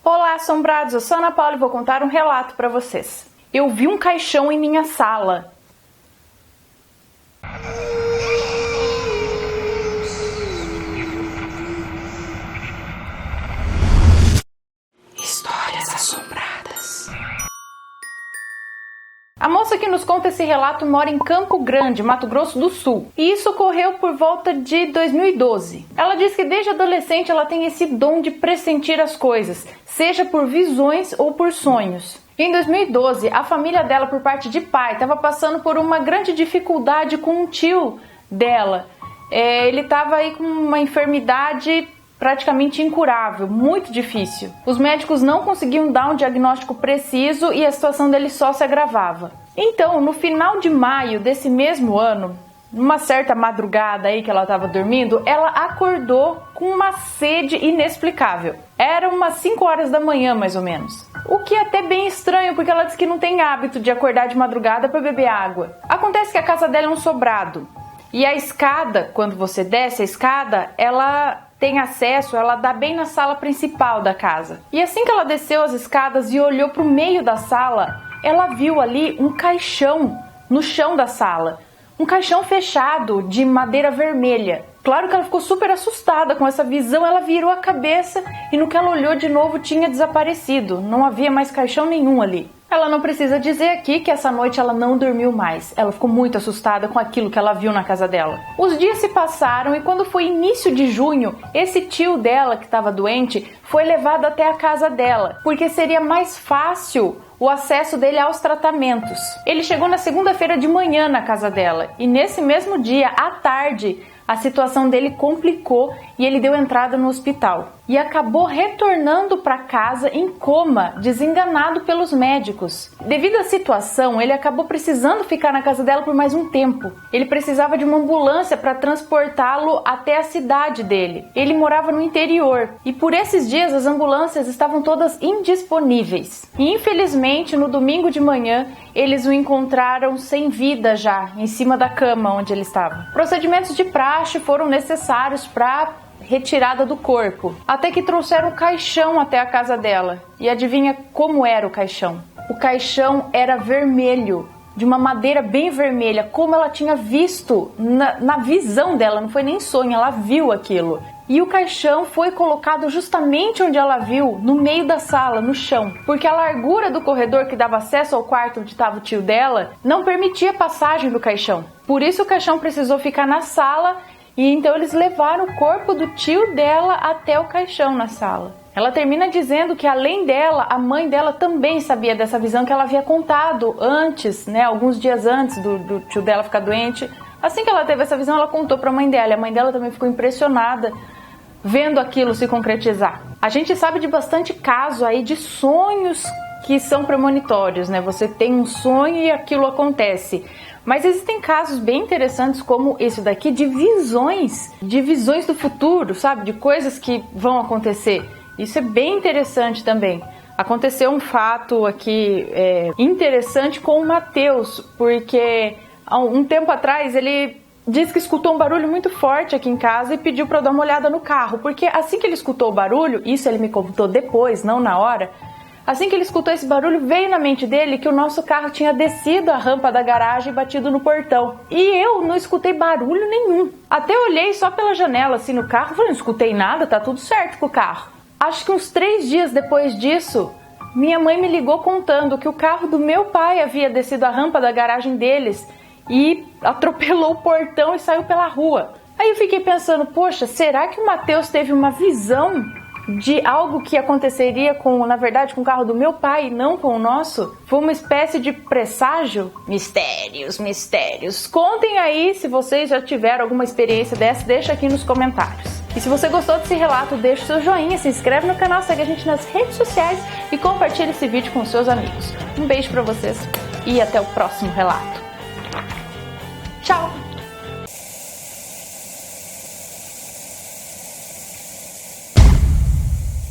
Olá, assombrados! Eu sou Ana Paula e vou contar um relato para vocês. Eu vi um caixão em minha sala. Histórias assombradas. A moça que nos conta esse relato mora em Campo Grande, Mato Grosso do Sul. E isso ocorreu por volta de 2012. Ela diz que desde adolescente ela tem esse dom de pressentir as coisas, seja por visões ou por sonhos. Em 2012, a família dela, por parte de pai, estava passando por uma grande dificuldade com um tio dela. Ele estava aí com uma enfermidade praticamente incurável, muito difícil. Os médicos não conseguiam dar um diagnóstico preciso e a situação dele só se agravava. Então, no final de maio desse mesmo ano, numa certa madrugada aí que ela estava dormindo, ela acordou com uma sede inexplicável. Era umas 5 horas da manhã, mais ou menos. O que é até bem estranho, porque ela diz que não tem hábito de acordar de madrugada para beber água. Acontece que a casa dela é um sobrado. E a escada, quando você desce a escada, ela tem acesso, ela dá bem na sala principal da casa. E assim que ela desceu as escadas e olhou para o meio da sala, ela viu ali um caixão no chão da sala. Um caixão fechado de madeira vermelha. Claro que ela ficou super assustada com essa visão, ela virou a cabeça e no que ela olhou de novo tinha desaparecido. Não havia mais caixão nenhum ali. Ela não precisa dizer aqui que essa noite ela não dormiu mais. Ela ficou muito assustada com aquilo que ela viu na casa dela. Os dias se passaram e quando foi início de junho, esse tio dela que estava doente foi levado até a casa dela, porque seria mais fácil o acesso dele aos tratamentos. Ele chegou na segunda-feira de manhã na casa dela e nesse mesmo dia, à tarde, a situação dele complicou e ele deu entrada no hospital. E acabou retornando para casa em coma, desenganado pelos médicos. Devido à situação, ele acabou precisando ficar na casa dela por mais um tempo. Ele precisava de uma ambulância para transportá-lo até a cidade dele. Ele morava no interior e por esses dias as ambulâncias estavam todas indisponíveis. E infelizmente, no domingo de manhã, eles o encontraram sem vida já, em cima da cama onde ele estava. Procedimentos de praxe foram necessários para retirada do corpo, até que trouxeram o caixão até a casa dela. E adivinha como era o caixão? O caixão era vermelho, de uma madeira bem vermelha, como ela tinha visto na visão dela, não foi nem sonho, ela viu aquilo. E o caixão foi colocado justamente onde ela viu, no meio da sala, no chão, porque a largura do corredor que dava acesso ao quarto onde estava o tio dela não permitia passagem do caixão. Por isso o caixão precisou ficar na sala e então eles levaram o corpo do tio dela até o caixão na sala. Ela termina dizendo que além dela, a mãe dela também sabia dessa visão que ela havia contado antes, alguns dias antes do tio dela ficar doente. Assim que ela teve essa visão, ela contou para a mãe dela. E a mãe dela também ficou impressionada vendo aquilo se concretizar. A gente sabe de bastante caso aí de sonhos que são premonitórios, Você tem um sonho e aquilo acontece. Mas existem casos bem interessantes como esse daqui de visões do futuro, sabe? De coisas que vão acontecer. Isso é bem interessante também. Aconteceu um fato aqui interessante com o Matheus, porque há um tempo atrás ele disse que escutou um barulho muito forte aqui em casa e pediu para eu dar uma olhada no carro, porque assim que ele escutou o barulho, isso ele me contou depois, não na hora, assim que ele escutou esse barulho, veio na mente dele que o nosso carro tinha descido a rampa da garagem e batido no portão. E eu não escutei barulho nenhum. Até olhei só pela janela assim no carro, falei, não escutei nada, tá tudo certo com o carro. Acho que uns 3 dias depois disso, minha mãe me ligou contando que o carro do meu pai havia descido a rampa da garagem deles e atropelou o portão e saiu pela rua. Aí eu fiquei pensando, poxa, será que o Matheus teve uma visão de algo que aconteceria na verdade, com o carro do meu pai e não com o nosso? Foi uma espécie de presságio? Mistérios. Contem aí se vocês já tiveram alguma experiência dessa, deixa aqui nos comentários. E se você gostou desse relato, deixa o seu joinha, se inscreve no canal, segue a gente nas redes sociais e compartilha esse vídeo com seus amigos. Um beijo pra vocês e até o próximo relato. Tchau!